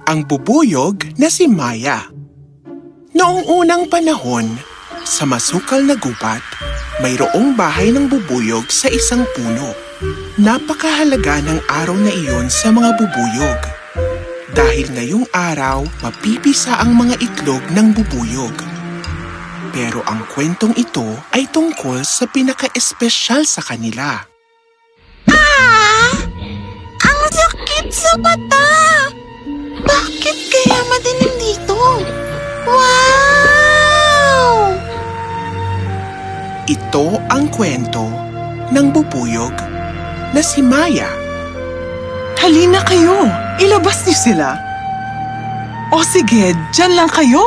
ang bubuyog na si Maya. Noong unang panahon, sa masukal na gubat, mayroong bahay ng bubuyog sa isang puno. Napakahalaga ng araw na iyon sa mga bubuyog. Dahil ngayong araw, mapipisa ang mga itlog ng bubuyog. Pero ang kwentong ito ay tungkol sa pinaka-espesyal sa kanila. Ang sakit sa mata! Bakit kaya madilim dito? Wow! Ito ang kwento ng bubuyog na si Maya. Halina kayo! Ilabas niyo sila! O sige, dyan lang kayo!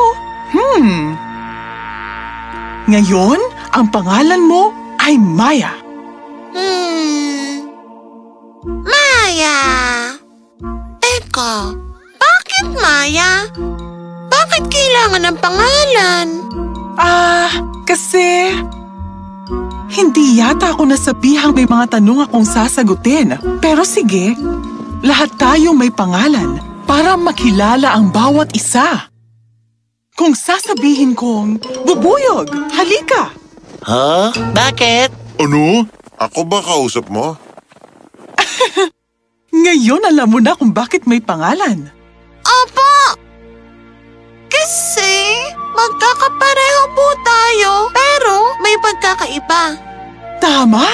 Ngayon, ang pangalan mo ay Maya. Maya! Teka, bakit Maya? Bakit kailangan ng pangalan? Kasi... Hindi yata ako nasabihang may mga tanong akong sasagutin. Pero sige, lahat tayo may pangalan para makilala ang bawat isa. Kung sasabihin kong, bubuyog, halika! Ha? Bakit? Ano? Ako ba kausap mo? Ngayon alam mo na kung bakit may pangalan. Opo! Kasi magkakapareho po tayo, pero may pagkakaiba. Tama!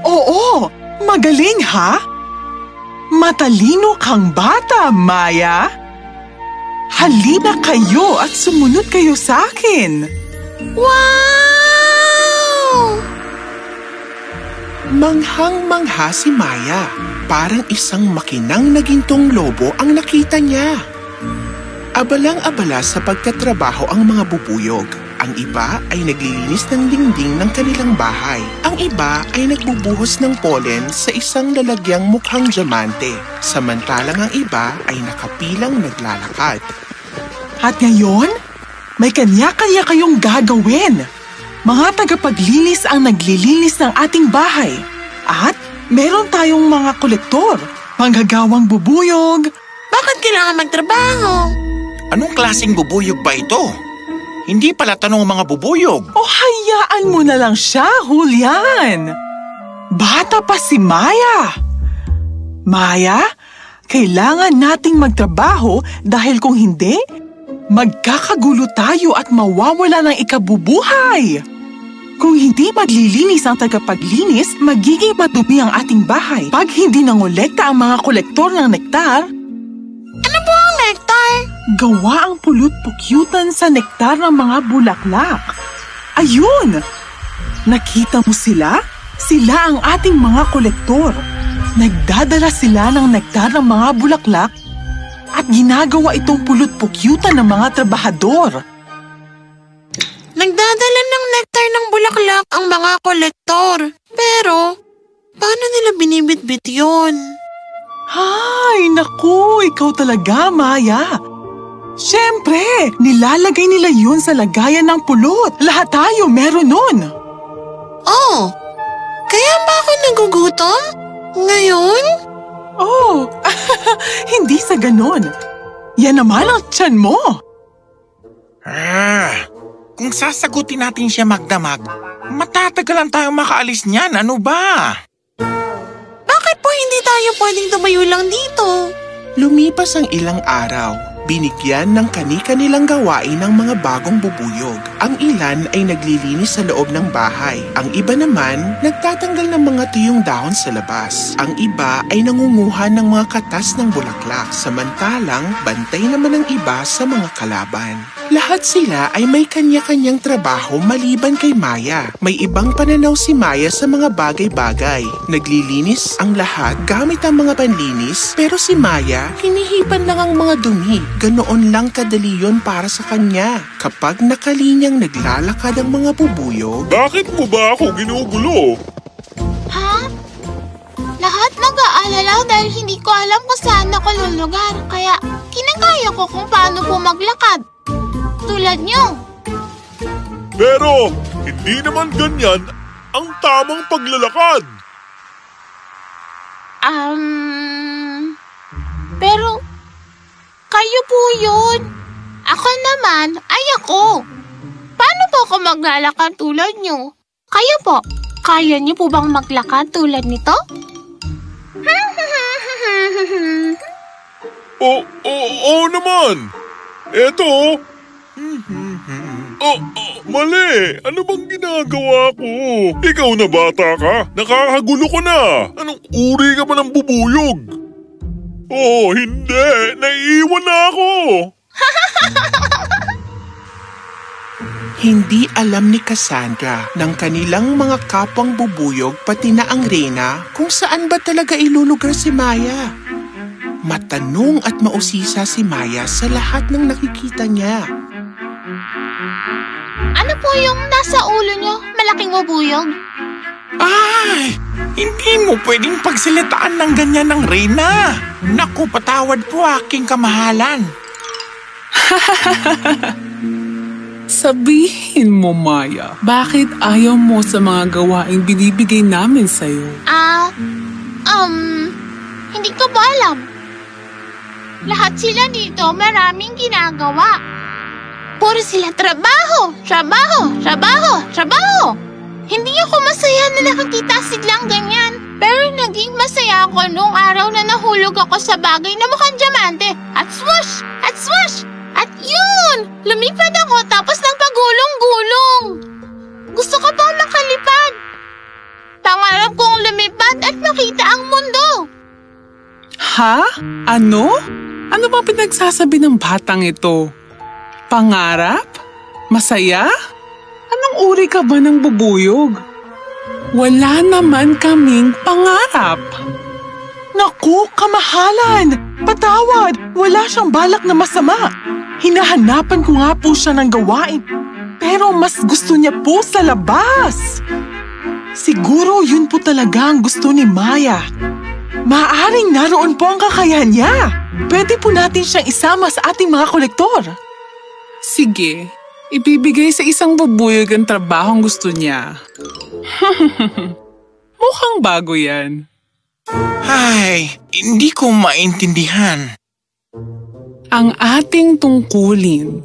Oo! Magaling, ha? Matalino kang bata, Maya! Halina kayo at sumunod kayo sa akin! Wow! Manghang-mangha si Maya. Parang isang makinang na gintong lobo ang nakita niya. Abalang-abala sa pagtatrabaho ang mga bubuyog. Ang iba ay naglilinis ng dingding ng kanilang bahay. Ang iba ay nagbubuhos ng pollen sa isang lalagyang mukhang diamante. Samantalang ang iba ay nakapilang naglalakad. At ngayon, may kanya-kanya kayong gagawin. Mga tagapaglinis ang naglilinis ng ating bahay. At meron tayong mga kolektor, manggagawang bubuyog. Bakit kailangan magtrabaho? Anong klaseng bubuyog ba ito? Hindi pala tanong mga bubuyog. O hayaan mo na lang siya, Julian. Bata pa si Maya. Maya, kailangan nating magtrabaho dahil kung hindi, magkakagulo tayo at mawawala ng ikabubuhay. Kung hindi maglilinis ang tagapaglinis, magiging madumi ang ating bahay. Pag hindi nangolekta ang mga kolektor ng nektar, Ano po ang nektar? gawa ang pulot-pukyutan sa nektar ng mga bulaklak. Ayun! Nakita mo sila? Sila ang ating mga kolektor. Nagdadala sila ng nektar ng mga bulaklak at ginagawa itong pulot-pukyutan ng mga trabahador. Nagdadala ng nektar ng bulaklak ang mga kolektor. Pero, paano nila binibitbit yun? Ay, naku, ikaw talaga, Maya. Siyempre, nilalagay nila yun sa lagayan ng pulot. Lahat tayo meron nun. Oh, kaya ba ako nagugutom? Ngayon? Oh, hindi sa ganon. Yan naman ang tiyan mo. Kung sasagutin natin siya magdamag, matatagalan tayong makaalis niyan. Ano ba? Bakit po hindi tayo pwedeng tumayo lang dito? Lumipas ang ilang araw. Binigyan ng kani-kanilang gawain ng mga bagong bubuyog. Ang ilan ay naglilinis sa loob ng bahay. Ang iba naman, nagtatanggal ng mga tuyong dahon sa labas. Ang iba ay nangunguha ng mga katas ng bulaklak. Samantalang, bantay naman ang iba sa mga kalaban. Lahat sila ay may kanya-kanyang trabaho maliban kay Maya. May ibang pananaw si Maya sa mga bagay-bagay. Naglilinis ang lahat gamit ang mga panlinis, pero si Maya, hinihipan lang ang mga dumi. Ganoon lang kadali yun para sa kanya. Kapag nakalinyang naglalakad ang mga bubuyog, Bakit mo ba ako ginugulo? Ha? Lahat nag-aalala dahil hindi ko alam kung saan ako lulugar. Kaya kinakaya ko kung paano po maglakad. Tulad niyo. Pero, hindi naman ganyan ang tamang paglalakad. Pero, kayo po po yun. Ako naman ay ako. Paano po ako maglalakad tulad nyo? Kayo po, kaya niyo po bang maglakad tulad nito? Oo naman. Eto. Mali. Ano bang ginagawa ko? Ikaw na bata ka. Nakakagulo ko na. Anong uri ka ba ng bubuyog? Hindi. Naiiwan na ako. Hindi alam ni Cassandra ng kanilang mga kapwang bubuyog pati na ang Reyna kung saan ba talaga ilulugar si Maya. Matanong at mausisa si Maya sa lahat ng nakikita niya. Ano po yung nasa ulo nyo? Malaking bubuyog? Ay! Hindi mo pwedeng pagsalitaan ng ganyan ng Reyna. Naku, patawad po aking kamahalan. Sabihin mo, Maya, bakit ayaw mo sa mga gawaing binibigay namin sa'yo? Hindi ko po alam. Lahat sila dito maraming ginagawa. Puro sila trabaho, trabaho, trabaho, trabaho. Hindi ako masaya na nakakita silang ganyan. Pero naging masaya ako nung araw na nahulog ako sa bagay na mukhang diamante. At swoosh! At swoosh! At yun! Lumipad ako tapos nagpagulong-gulong. Gusto ko pang makalipad. Pangarap kong lumipad at makita ang mundo. Ha? Ano? Ano bang pinagsasabi ng batang ito? Pangarap? Masaya? Anong uri ka ba ng bubuyog? Wala naman kaming pangarap. Naku, kamahalan! Patawad! Wala siyang balak na masama. Hinahanapan ko nga po siya ng gawain. Pero mas gusto niya po sa labas. Siguro yun po talaga ang gusto ni Maya. Maaaring naroon po ang kakayahan niya. Pwede po natin siyang isama sa ating mga kolektor. Sige, ibibigay sa isang bubuyog ang trabahong gusto niya. Mukhang bago yan. Ay, hindi ko maintindihan. Ang ating tungkulin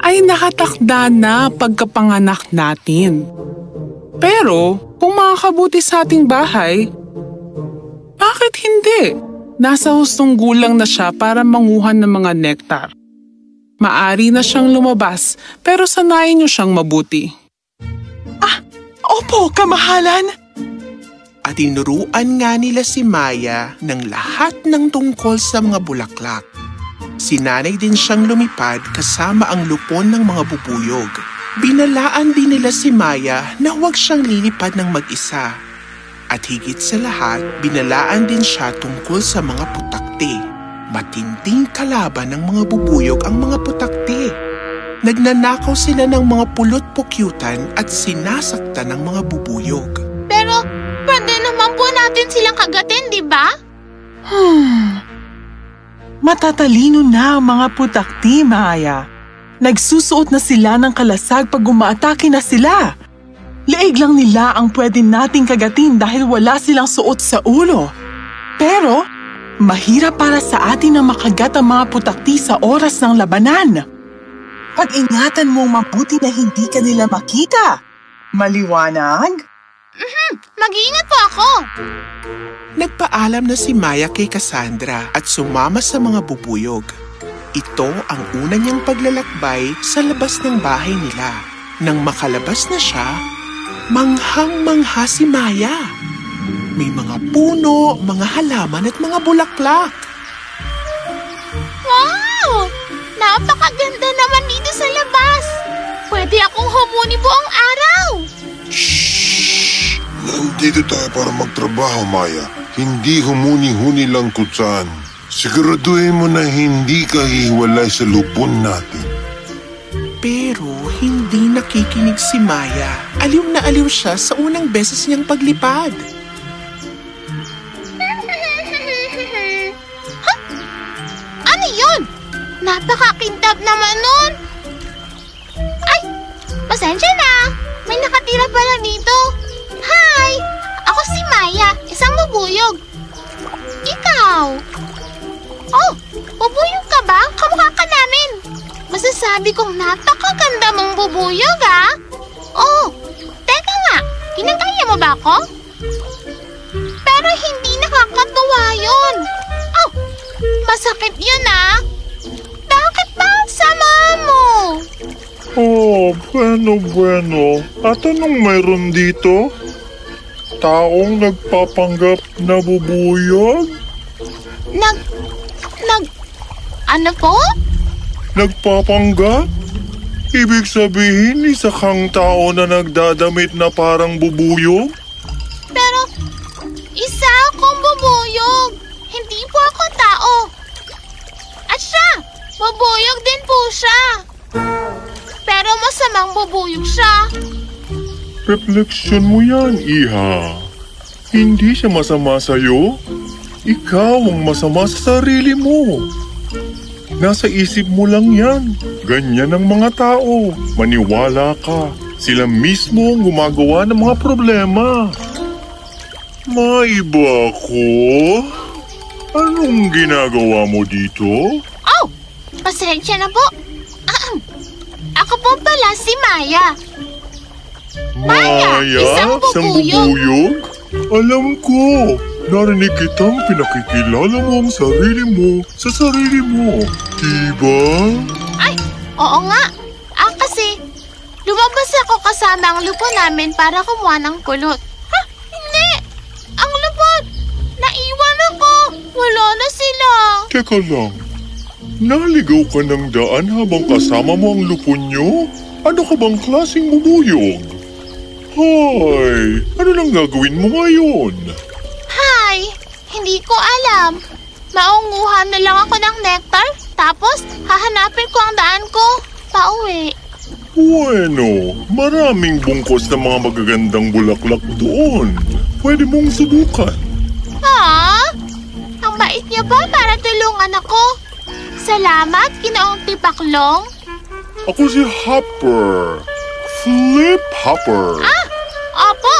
ay nakatakda na pagkapanganak natin. Pero kung makakabuti sa ating bahay, bakit hindi? Nasa hustong gulang na siya para manguhan ng mga nektar. Maari na siyang lumabas pero sanayin niyo siyang mabuti. Opo, kamahalan! At tinuruan nga nila si Maya ng lahat ng tungkol sa mga bulaklak. Sinanay din siyang lumipad kasama ang lupon ng mga bubuyog. Binalaan din nila si Maya na huwag siyang lilipad ng mag-isa. At higit sa lahat, binalaan din siya tungkol sa mga putakte. Matinding kalaban ng mga bubuyog ang mga putakte. Nagnanakaw sila ng mga pulot-pukyutan at sinasaktan ng mga bubuyog. Pero pwede naman po natin silang kagatin, di ba? Matatalino na ang mga putakti, Maya. Nagsusuot na sila ng kalasag pag umaatake na sila. Leeg lang nila ang pwede nating kagatin dahil wala silang suot sa ulo. Pero mahirap para sa atin na makagat ang mga putakti sa oras ng labanan. Pag-ingatan mong mabuti na hindi ka nila makita. Maliwanag? Mag-iingat po ako. Nagpaalam na si Maya kay Cassandra at sumama sa mga bubuyog. Ito ang una niyang paglalakbay sa labas ng bahay nila. Nang makalabas na siya, manghang-mangha si Maya. May mga puno, mga halaman at mga bulaklak. Wow! Napakaganda naman dito sa labas. Pwede akong humuni buong araw. Shhh! Nandito tayo para magtrabaho, Maya. Hindi humuni-huni lang kung saan. Siguraduhin mo na hindi ka hiwalay sa lupon natin. Pero hindi nakikinig si Maya. Aliw na aliw siya sa unang beses niyang paglipad. Ano yun? Napakakintab naman nun. Ay, pasensya na. May nakatira pala dito. Hi! Ako si Maya, isang bubuyog. Ikaw? Oh, bubuyog ka ba? Kamukha sinasabi kong napakaganda mong bubuyog, ah. Oh, teka nga, ginagaya mo ba ako? Pero hindi nakakatuwa yun. Oh, masakit yun, ah. Bakit ba ang sama mo? Oh, bueno. At anong mayroon dito? Taong nagpapanggap na bubuyog? Ano po? Nagpapanggap? Ibig sabihin, isa kang tao na nagdadamit na parang bubuyog? Pero, isa akong bubuyog. Hindi po ako tao. At siya, bubuyog din po siya. Pero masamang bubuyog siya. Refleksyon mo yan, Iha. Hindi siya masama sa'yo. Ikaw ang masama sa sarili mo. Nasa isip mo lang yan. Ganyan ang mga tao. Maniwala ka. Sila mismo ang gumagawa ng mga problema. Maiba ko? Anong ginagawa mo dito? Oh, pasensya na po. Ako po pala si Maya. Maya, isang bubuyog? Alam ko. Narinig kitang pinakikilala mo ang sarili mo sa sarili mo. Diba? Ay, oo nga. Kasi lumabas ako kasama ang lupo namin para kumuha ng pulot. Ha? Hindi! Ang lupot! Naiwan ako! Wala na sila! Teka lang. Naligaw ka ng daan habang kasama mo ang lupo nyo? Ano ka bang klaseng bubuyog? Hoy! Ano lang gagawin mo ngayon? Hay! Hindi ko alam. Maunguhan na lang ako ng nectar, tapos hahanapin ko ang daan ko. Pauwi. Bueno, maraming bungkos na mga magagandang bulaklak doon. Pwede mong subukan. Ha? Ang bait niya ba para tulungan ako? Salamat, Ginoong Tipaklong. Ako si Hopper. Flip Hopper. Ah, opo.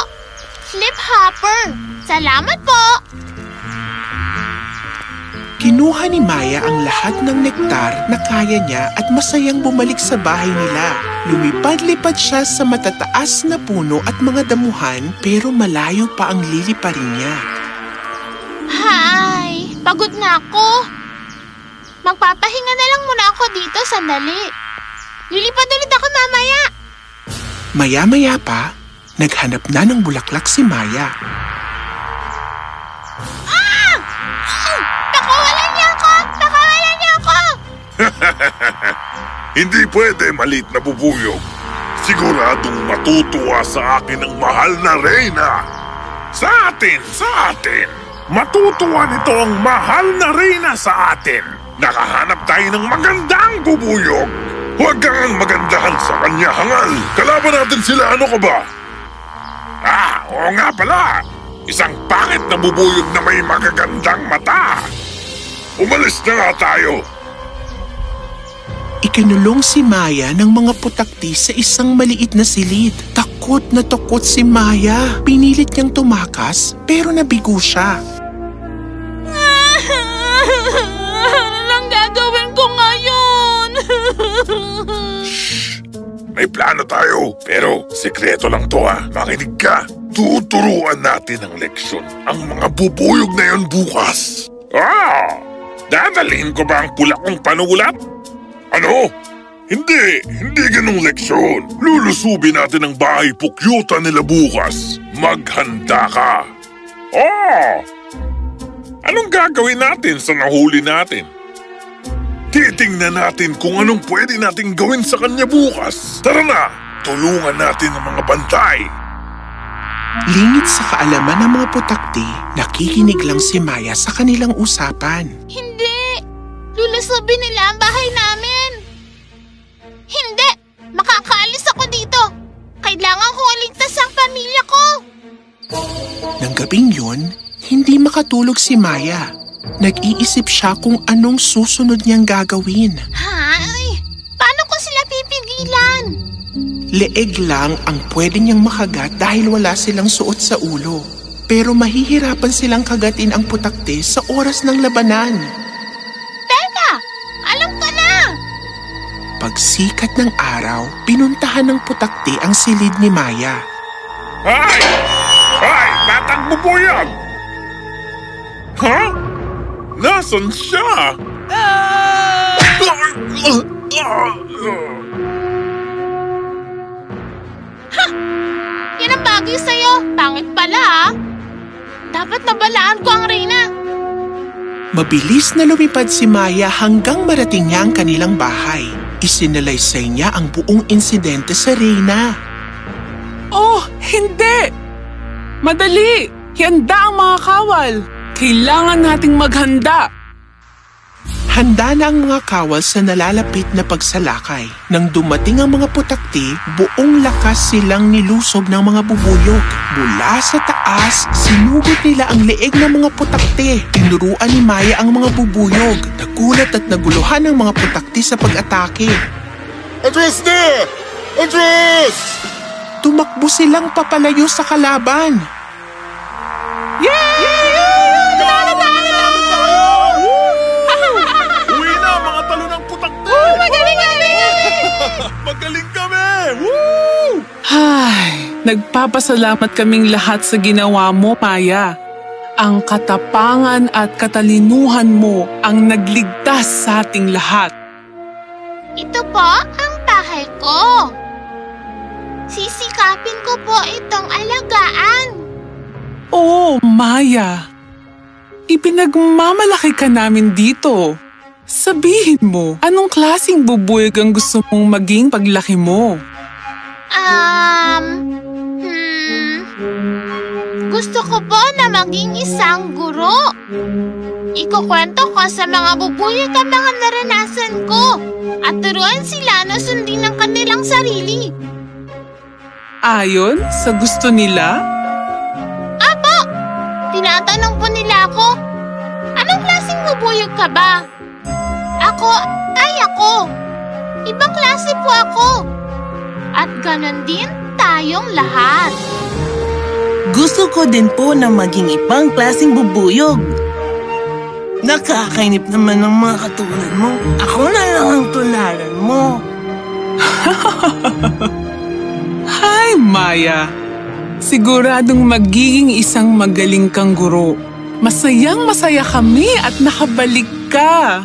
Flip Hopper. Salamat po. Kinuha ni Maya ang lahat ng nektar na kaya niya at masayang bumalik sa bahay nila. Lumipad-lipad siya sa matataas na puno at mga damuhan pero malayo pa ang liliparin niya. Hay, pagod na ako. Magpapahinga na lang muna ako dito sandali. Lilipad ulit ako mamaya. Maya-maya pa, naghanap na ng bulaklak si Maya. Pakawalan niya ako! Pakawalan niya ako! Hindi pwede, maliit na bubuyog. Siguradong matutuwa sa akin ang mahal na reyna. Sa atin! Matutuwa nito ang mahal na reyna sa atin. Nakahanap tayo ng magandang bubuyog. Huwag kang magandahan sa kanya, hangal. Kalaban natin sila, ano ka ba? Oo nga pala. Isang pangit na bubuyog na may magagandang mata. Umalis na nga tayo. Ikinulong si Maya ng mga putakti sa isang maliit na silid. Takot na takot si Maya. Pinilit niyang tumakas pero nabigo siya. Ano lang gagawin ko ngayon? May plano tayo, pero sekreto lang to ha. Makinig ka. Tuturuan natin ng leksyon ang mga bubuyog na yon bukas. Dadalhin ko ba ang pula kong panulat? Ano? Hindi ganong leksyon. Lulusubin natin ang bahay pukyuta nila bukas. Maghanda ka. Anong gagawin natin sa nahuli natin? Titingnan natin kung anong pwede nating gawin sa kanya bukas. Tara na, tulungan natin ang mga bantay. Lingid sa kaalaman ng mga putakti, nakikinig lang si Maya sa kanilang usapan. Hindi! Lulusubin nila ang bahay namin! Hindi! Makakaalis ako dito! Kailangan kong iligtas ang pamilya ko! Nang gabing yun, hindi makatulog si Maya. Nag-iisip siya kung anong susunod niyang gagawin. Hay! Paano ko sila pipigilan? Leeg lang ang pwede niyang makagat dahil wala silang suot sa ulo. Pero mahihirapan silang kagatin ang putakte sa oras ng labanan. Teka! Alam ko na! pagsikat ng araw, pinuntahan ng putakti ang silid ni Maya. Ay! Ay! Batang bubuyog! Ha? Nasaan siya? Yan ang bagay sa'yo. Pangit pala, ha? Dapat nabalaan ko ang Reyna. Mabilis na lumipad si Maya hanggang marating niya ang kanilang bahay. Isinalaysay niya ang buong insidente sa Reyna. Oh, hindi! Madali! Handa ang mga kawal! Kailangan nating maghanda! Handa na ang mga kawal sa nalalapit na pagsalakay. Nang dumating ang mga putakti, buong lakas silang nilusob ng mga bubuyog. Mula sa taas, sinugot nila ang leeg ng mga putakti. Tinuruan ni Maya ang mga bubuyog. Nagulat at naguluhan ang mga putakti sa pag-atake. Atras na! Atras! Tumakbo silang papalayo sa kalaban. Uwi na, mga talo ng putakti! Magaling! Magaling kami! Woo! Ay, nagpapasalamat kaming lahat sa ginawa mo, Maya. Ang katapangan at katalinuhan mo ang nagligtas sa ating lahat. Ito po ang bahay ko. Sisikapin ko po itong alagaan. Oo, Maya. Ipinagmamalaki ka namin dito. Sabihin mo, anong klaseng bubuyog ang gusto mong maging paglaki mo? Gusto ko po na maging isang guro. Ikukwento ko sa mga bubuyog ang mga naranasan ko at turuan sila na sundin ang kanilang sarili. Ayon sa gusto nila? Apo! Tinatanong po nila ako, anong klaseng bubuyog ka ba? Ako ay ako. Ibang klase po ako. At ganon din tayong lahat. Gusto ko din po na maging ibang klaseng bubuyog. Nakakainip naman ng mga katulad mo. Ako na lang ang tularan mo. Hi, Maya. Siguradong magiging isang magaling kang guro. Masayang-masaya kami at nakabalik ka.